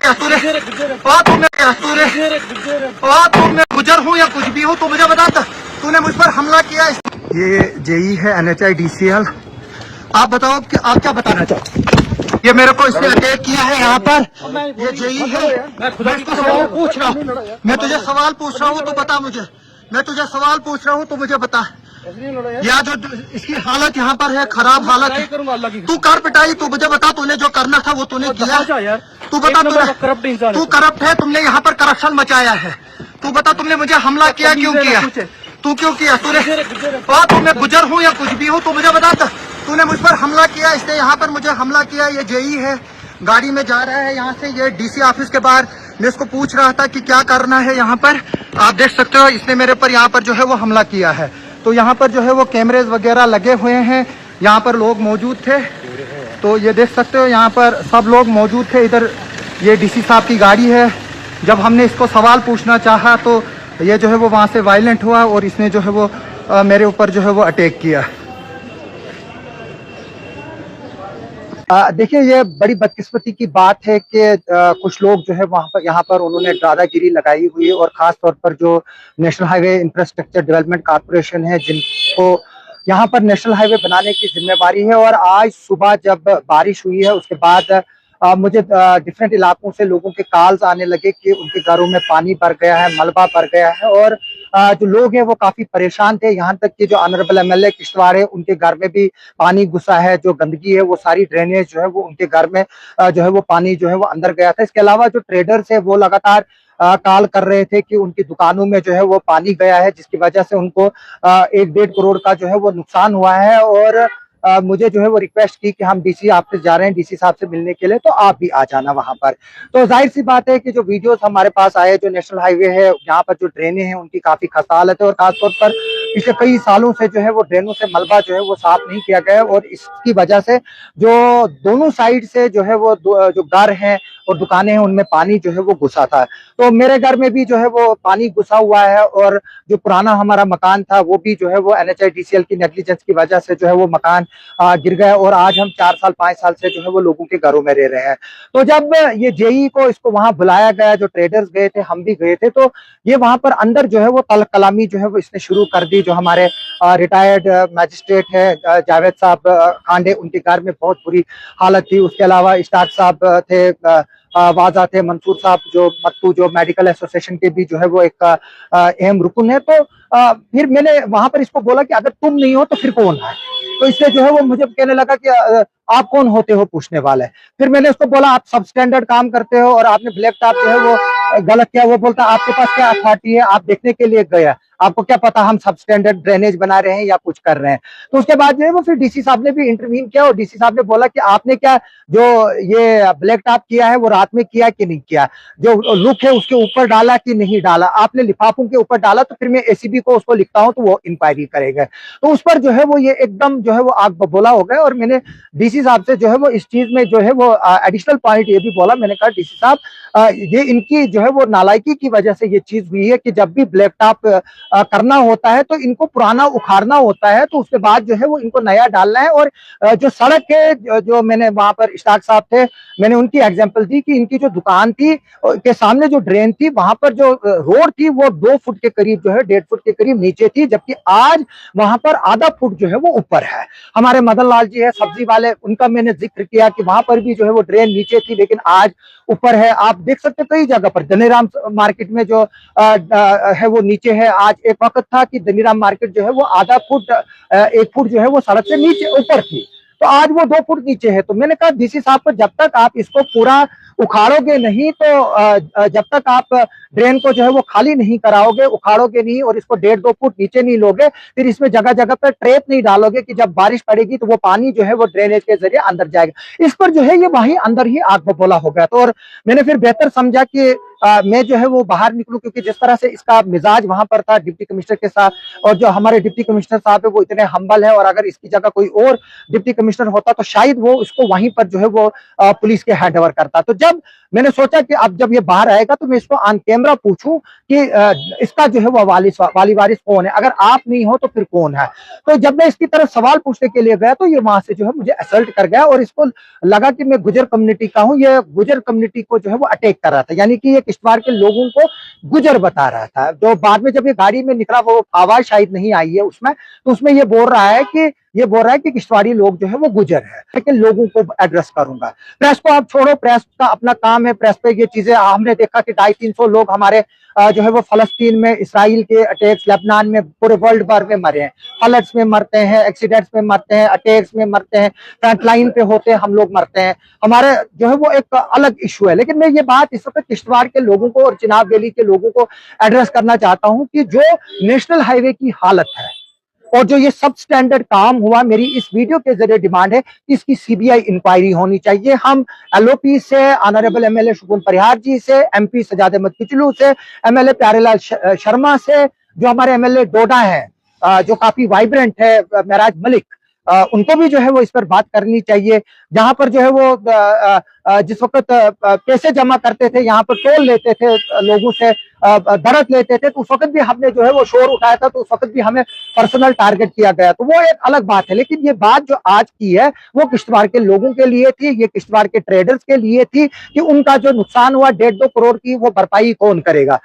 क्या तूने मैं गुजर हूँ या कुछ भी हूँ तो मुझे बता, तूने मुझ पर हमला किया। ये जेई है NHI DCL, आप बताओ कि आप क्या बताना चाहते। ये मेरे को इसने अटैक किया है यहाँ पर, ये जेई है। मैं इसको सवाल पूछ रहा हूँ, मैं तुझे सवाल पूछ रहा हूँ तो बता मुझे, मैं तुझे सवाल पूछ रहा हूँ तो मुझे बता। या जो इसकी हालत यहाँ पर है, खराब हालत है। तू कर पिटाई, तू मुझे बता, तूने जो करना था वो तूने किया। तू बता, तू करप्ट है, तुमने यहाँ पर करप्शन मचाया है। तू बता, तुमने मुझे हमला किया क्यों किया, तू क्यों किया। तूने मैं गुजर हूँ या कुछ भी हूँ तो मुझे बता, तूने मुझ पर हमला किया, इसने यहाँ पर मुझे हमला किया। ये जेई है, गाड़ी में जा रहा है यहाँ से, ये DC ऑफिस के बाहर। मैं इसको पूछ रहा था कि क्या करना है यहाँ पर। आप देख सकते हो इसने मेरे पर यहाँ पर जो है वो हमला किया है। तो यहाँ पर जो है वो कैमरेज वगैरह लगे हुए हैं, यहाँ पर लोग मौजूद थे। तो ये देख सकते हो यहाँ पर सब लोग मौजूद थे। इधर ये DC साहब की गाड़ी है। जब हमने इसको सवाल पूछना चाहा तो ये जो है वो वहाँ से वायलेंट हुआ और इसने जो है वो मेरे ऊपर जो है वो अटैक किया। देखिए, ये बड़ी बदकिस्मती की बात है कि कुछ लोग जो है वहाँ पर यहाँ पर उन्होंने दादागिरी लगाई हुई है, और खास तौर पर जो national highway infrastructure development corporation है, जिनको यहाँ पर नेशनल हाईवे बनाने की जिम्मेवारी है। और आज सुबह जब बारिश हुई है उसके बाद मुझे डिफरेंट इलाकों से लोगों के कॉल्स आने लगे कि उनके घरों में पानी भर गया है, मलबा भर गया है, और जो लोग हैं वो काफी परेशान थे। यहाँ तक कि जो ऑनरेबल MLA किश्तवाड़ है, उनके घर में भी पानी घुसा है। जो गंदगी है वो सारी ड्रेनेज जो है वो उनके घर में जो है वो पानी जो है वो अंदर गया था। इसके अलावा जो ट्रेडर्स है वो लगातार कॉल कर रहे थे कि उनकी दुकानों में जो है वो पानी गया है, जिसकी वजह से उनको 1-1.5 करोड़ का जो है वो नुकसान हुआ है। और मुझे जो है वो रिक्वेस्ट की कि हम DC ऑफिस जा रहे हैं DC साहब से मिलने के लिए, तो आप भी आ जाना वहां पर। तो जाहिर सी बात है कि जो वीडियोस हमारे पास आए, जो नेशनल हाईवे है यहाँ पर जो ड्रेनें हैं उनकी काफी खस्ता हालत है, और खासतौर पर पिछले कई सालों से जो है वो ड्रेनों से मलबा जो है वो साफ नहीं किया गया, और इसकी वजह से जो दोनों साइड से जो है वो जो घर हैं और दुकानें हैं उनमें पानी जो है वो घुसा था। तो मेरे घर में भी जो है वो पानी घुसा हुआ है, और जो पुराना हमारा मकान था वो भी जो है वो NHI DCL की नेग्लिजेंस की वजह से जो है वो मकान गिर गया, और आज हम 4 साल 5 साल से जो है वो लोगों के घरों में रह रहे हैं। तो जब ये जेई को इसको वहां बुलाया गया, जो ट्रेडर्स गए थे, हम भी गए थे, तो ये वहां पर अंदर जो है वो तलब कलामी जो है वो इसने शुरू कर दी। जो हमारे रिटायर्ड मैजिस्ट्रेट है जावेद साहब खांडे, उनके घर में बहुत बुरी हालत थी। उसके अलावा इश्ताक साहब थे, वाजा थे, मंसूर साहब जो मत्तू जो मेडिकल एसोसिएशन के भी जो है वो एक अहम रुकन है। तो फिर मैंने वहां पर इसको बोला कि अगर तुम नहीं हो तो फिर कौन है। तो इससे जो है वो मुझे कहने लगा कि आप कौन होते हो पूछने वाले। फिर मैंने उसको बोला आप सब स्टैंडर्ड काम करते हो और आपने ब्लैक टॉप जो है वो गलत किया। वो बोलता आपके पास क्या अथॉरिटी है, आप देखने के लिए गया, आपको क्या पता हम सब स्टैंडर्ड ड्रेनेज बना रहे हैं या कुछ कर रहे हैं। तो उसके बाद जो है वो फिर DC साहब ने भी इंटरवीन किया, और DC साहब ने बोला कि आपने क्या जो ये ब्लैक टॉप किया है वो रात में किया कि नहीं किया, जो लुक है उसके ऊपर डाला कि नहीं डाला, आपने लिफाफों के ऊपर डाला तो फिर मैं ACB को उसको लिखता हूं तो वो इंक्वायरी करेगा। तो उस पर जो है वो ये एकदम जो है वो आग बबूला हो गया, और मैंने DC साहब से जो है वो इस चीज में जो है वो एडिशनल पॉइंट ये भी बोला। मैंने कहा DC साहब ये इनकी जो है वो नालायकी की वजह से ये चीज हुई है कि जब भी ब्लैक टॉप करना होता है तो इनको पुराना उखाड़ना होता है, तो उसके बाद जो है वो इनको नया डालना है। और जो सड़क है, जो मैंने वहां पर इश्ताक साहब थे, मैंने उनकी एग्जांपल दी कि इनकी जो दुकान थी के सामने जो ड्रेन थी वहां पर जो रोड थी वो 2 फुट के करीब जो है 1.5 फुट के करीब नीचे थी, जबकि आज वहां पर आधा फुट जो है वो ऊपर है। हमारे मदन लाल जी है सब्जी वाले, उनका मैंने जिक्र किया कि वहां पर भी जो है वो ड्रेन नीचे थी लेकिन आज ऊपर है। आप देख सकते कई जगह पर धनीराम मार्केट में जो है वो नीचे है। आज एक वक्त था कि धनीराम मार्केट जो है वो आधा फुट 1 फुट जो है वो सड़क से नीचे ऊपर थी, तो आज वो 2 फुट नीचे है। तो मैंने कहा DC साहब को जब तक आप इसको पूरा उखाड़ोगे नहीं, तो जब तक आप ड्रेन को जो है वो खाली नहीं कराओगे, उखाड़ोगे नहीं और इसको 1.5-2 फुट नीचे नहीं लोगे, फिर इसमें जगह जगह पर ट्रैप नहीं डालोगे कि जब बारिश पड़ेगी तो वो पानी जो है वो ड्रेनेज के जरिए अंदर जाएगा। इस पर जो है ये वहीं अंदर ही आग बबूला हो गया। तो और मैंने फिर बेहतर समझा कि मैं जो है वो बाहर निकलूं, क्योंकि जिस तरह से इसका मिजाज वहां पर था डिप्टी कमिश्नर के साथ, और जो हमारे डिप्टी कमिश्नर साहब है वो इतने हम्बल है, और अगर इसकी जगह कोई और डिप्टी कमिश्नर होता तो शायद वो इसको वहीं पर जो है वो पुलिस के हैंड ओवर करता। तो जब मैंने सोचा कि अब जब ये बाहर आएगा तो मैं इसको ऑन कैमरा पूछूं कि इसका जो है वो वाली वारिस कौन है, अगर आप नहीं हो तो फिर कौन है। तो जब मैं इसकी तरफ सवाल पूछने के लिए गया तो ये वहां से जो है मुझे असल्ट कर गया, और इसको लगा कि मैं गुजर कम्युनिटी का हूं, ये गुजर कम्युनिटी को जो है वो अटैक कर रहा था, यानी कि ये किश्तवाड़ के लोगों को गुजर बता रहा था। जो बाद में जब ये गाड़ी में निकला, वो आवाज शायद नहीं आई है उसमें, तो उसमें ये बोल रहा है कि किश्तवाड़ी लोग जो है वो गुजर है, लेकिन लोगों को एड्रेस करूंगा। प्रेस को आप छोड़ो, प्रेस का अपना काम है, प्रेस पे ये चीजें हमने देखा कि 250-300 लोग हमारे जो है वो फलस्तीन में इसराइल के अटैक्स, लेबनान में, पूरे वर्ल्ड भर में मरे हैं, फ्लड्स में मरते हैं, एक्सीडेंट्स में मरते हैं, अटैक्स में मरते हैं, फ्रंट लाइन पे होते हैं हम लोग मरते हैं, हमारे जो है वो एक अलग इशू है। लेकिन मैं ये बात इस वक्त किश्तवाड़ के लोगों को और चिनाब वैली के लोगों को एड्रेस करना चाहता हूं कि जो नेशनल हाईवे की हालत है और जो ये सब स्टैंडर्ड काम हुआ, मेरी इस वीडियो के जरिए डिमांड है कि इसकी सीबीआई इंक्वायरी होनी चाहिए। हम एलओपी से, ऑनरेबल एमएलए शुकुन परिहार जी से, एमपी सजाद अहमद किचलू से, एमएलए प्यारेलाल शर्मा से, जो हमारे एमएलए डोडा है जो काफी वाइब्रेंट है, महराज मलिक, उनको भी जो है वो इस पर बात करनी चाहिए। जहां पर जो है वो जिस वक्त पैसे जमा करते थे, यहाँ पर टोल लेते थे लोगों से, दरद लेते थे, तो उस वक्त भी हमने जो है वो शोर उठाया था, तो उस वक्त भी हमें पर्सनल टारगेट किया गया, तो वो एक अलग बात है। लेकिन ये बात जो आज की है वो किश्तवाड़ के लोगों के लिए थी, ये किश्तवाड़ के ट्रेडर्स के लिए थी कि उनका जो नुकसान हुआ 1.5-2 करोड़ की, वो भरपाई कौन करेगा।